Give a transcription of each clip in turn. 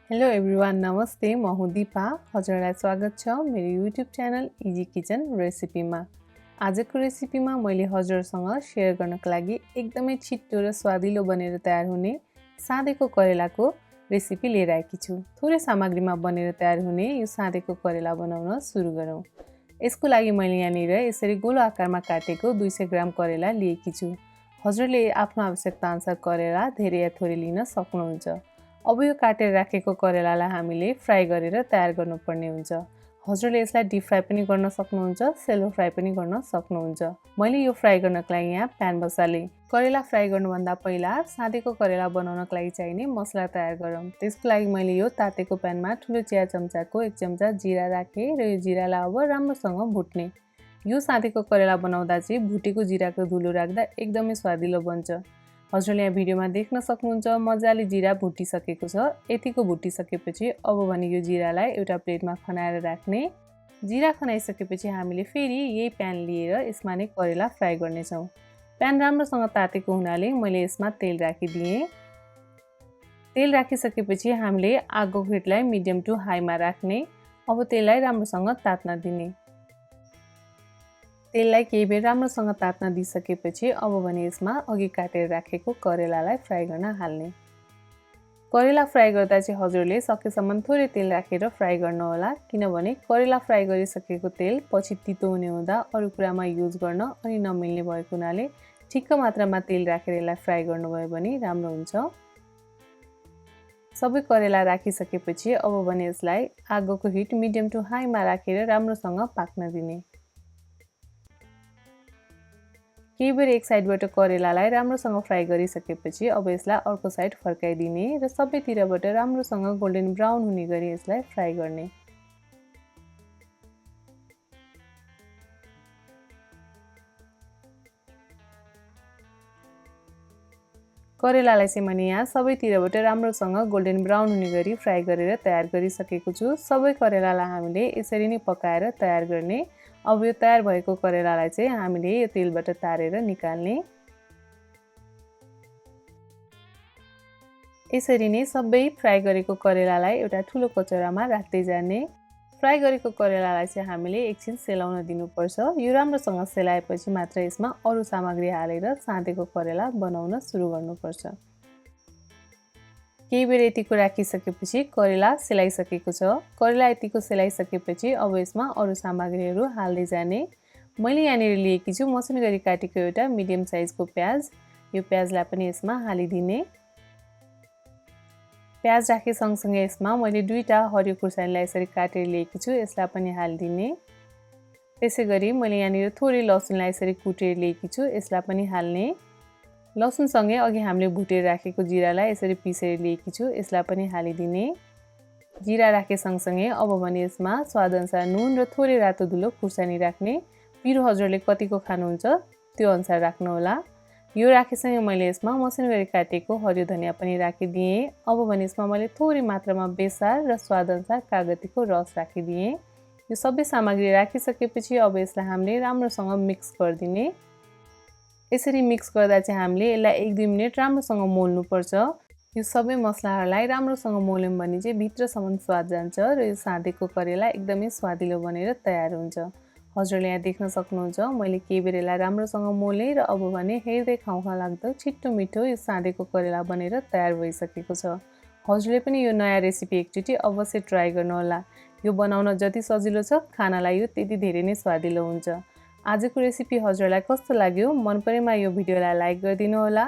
Hello everyone, नमस्ते। म हुँ दिपा। हजुरलाई स्वागत छ मेरो युट्युब च्यानल इजी किचन रेसिपीमा। आजको रेसिपीमा मैले हजुरसँग सेयर गर्नको लागि एकदमै छिटो र स्वादिलो बनेर तयार हुने साँधेको करेलाको रेसिपी लिएर आएकी छु। थोरै सामग्रीमा बनेर तयार हुने यो साँधेको करेला बनाउन सुरु गरौँ। यसको लागि मैले यहाँनिर यसरी गोलो आकारमा काटेको 200 ग्राम करेला लिएकी छु। हजुरले आफ्नो आवश्यकता अनुसार करेला धेरै या थोरै लिन सक्नुहुन्छ। अब यो काटेर राखेको करेलालाई हामीले फ्राई गरेर तयार गर्नुपर्ने हुन्छ। हजुरले यसलाई डिप फ्राई पनि गर्न सक्नुहुन्छ, सेलो फ्राई पनि गर्न सक्नुहुन्छ। मैले यो फ्राई गर्नको लागि यहाँ प्यान बसाले। करेला फ्राई गर्नुभन्दा पहिला साँधेको करेला बनाउनको लागि चाहिने मसला तयार गरौँ। त्यसको लागि मैले यो तातेको प्यानमा ठुलो चिया चम्चाको 1 चम्चा जिरा राखेँ र यो जिरालाई अब राम्रोसँग भुट्ने। यो साँधेको करेला बनाउँदा चाहिँ भुटेको जिराको धुलो राख्दा एकदमै स्वादिलो बन्छ। हजुरले यहाँ भिडियोमा देख्न सक्नुहुन्छ मजाले जिरा भुटिसकेको छ। यतिको भुटिसकेपछि अब भने यो जिरालाई एउटा प्लेटमा खनाएर राख्ने। जिरा खनाइसकेपछि हामीले फेरि यही प्यान लिएर यसमा नै करेला फ्राई गर्नेछौँ। प्यान राम्रोसँग तातेको हुनाले मैले यसमा तेल राखिदिएँ। तेल राखिसकेपछि हामीले आगोको हिटलाई मिडियम टु हाईमा राख्ने। अब तेललाई राम्रोसँग तात्न दिने। तेललाई केही बेर राम्रोसँग तात्न दिइसकेपछि अब भने यसमा अघि काटेर राखेको करेलालाई फ्राई गर्न हाल्ने। करेला फ्राई गर्दा चाहिँ हजुरले सकेसम्म थोरै तेल राखेर फ्राई गर्नुहोला, किनभने करेला फ्राई गरिसकेको तेल पछि तितो हुने हुँदा अरू कुरामा युज गर्न अनि नमिल्ने भएको हुनाले ठिक्क मात्रामा तेल राखेर यसलाई फ्राई गर्नुभयो भने राम्रो हुन्छ। सबै करेला राखिसकेपछि अब भने यसलाई आगोको हिट मिडियम टु हाईमा राखेर राम्रोसँग पाक्न दिने। केही बेर एक साइडबाट करेलालाई राम्रोसँग फ्राई गरिसकेपछि अब यसलाई अर्को साइड फर्काइदिने र सबैतिरबाट राम्रोसँग गोल्डन ब्राउन हुने गरी यसलाई फ्राई गर्ने। करेलालाई चाहिँ मैले यहाँ सबैतिरबाट राम्रोसँग गोल्डन ब्राउन हुने गरी फ्राई गरेर तयार गरिसकेको छु। सबै करेलालाई हामीले यसरी नै पकाएर तयार गर्ने। अब यो तयार भएको करेलालाई चाहिँ हामीले यो तेलबाट तारेर निकाल्ने। यसरी नै सबै फ्राई गरेको करेलालाई एउटा ठुलो कचौरामा राख्दै जाने। फ्राई गरेको करेलालाई चाहिँ हामीले एकछिन सेलाउन दिनुपर्छ। यो राम्रोसँग सेलाएपछि मात्र यसमा अरू सामग्री हालेर साँधेको करेला बनाउन सुरु गर्नुपर्छ। केही बेर यतिको राखिसकेपछि करेला सेलाइसकेको छ। करेला यतिको सेलाइसकेपछि अब यसमा अरू सामग्रीहरू हाल्दै जाने। मैले यहाँनिर लिएकी छु मसिनो गरी काटेको एउटा मिडियम साइजको प्याज। यो प्याजलाई पनि यसमा हालिदिने। प्याज राखे सँगसँगै यसमा मैले 2टा हरियो खुर्सानीलाई यसरी काटेर लिएकी छु, यसलाई पनि हालिदिने। त्यसै गरी मैले यहाँनिर थोरै लसुनलाई यसरी कुटेर लिएकी छु, यसलाई पनि हाल्ने। लसुनसँगै अघि हामीले भुटेर राखेको जिरालाई यसरी पिसेर लिएकी छु, यसलाई पनि हालिदिने। जिरा राखे सँगसँगै अब भने यसमा स्वादअनुसार नुन र थोरै रातो धुलो खुर्सानी राख्ने। पिरो हजुरले कतिको खानुहुन्छ त्यो अनुसार राख्नुहोला। यो राखेसँगै मैले यसमा मसिनो गरी काटेको हरियो धनिया पनि राखिदिएँ। अब भने यसमा मैले थोरै मात्रामा बेसार र स्वादअनुसार कागतीको रस राखिदिएँ। यो सबै सामग्री राखिसकेपछि अब यसलाई हामीले राम्रोसँग मिक्स गरिदिने। यसरी मिक्स गर्दा चाहिँ हामीले यसलाई 1-2 मिनेट राम्रोसँग मोल्नुपर्छ। यो सबै मसलाहरूलाई राम्रोसँग मोल्यौँ भने चाहिँ भित्रसम्म स्वाद जान्छ र यो साँधेको करेला एकदमै स्वादिलो बनेर तयार हुन्छ। हजुरले यहाँ देख्न सक्नुहुन्छ मैले केही बेर यसलाई राम्रोसँग मोलेँ र अब भने हेर्दै खाउँ लाग्दो छिट्टो मिठो यो साँधेको करेला बनेर तयार भइसकेको छ। हजुरले पनि यो नयाँ रेसिपी एकचोटि अवश्य ट्राई गर्नुहोला। यो बनाउन जति सजिलो छ खानालाई यो त्यति धेरै नै स्वादिलो हुन्छ। आजको रेसिपी हजुरलाई कस्तो लाग्यो? मन परेमा यो भिडियोलाई लाइक गरिदिनु होला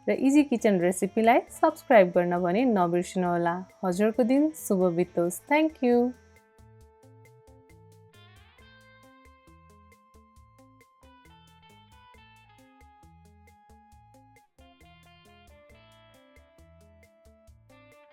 र इजी किचन रेसिपीलाई सब्स्क्राइब गर्न भने नबिर्सनुहोला। हजुरको दिन शुभ बितोस्। Thank you.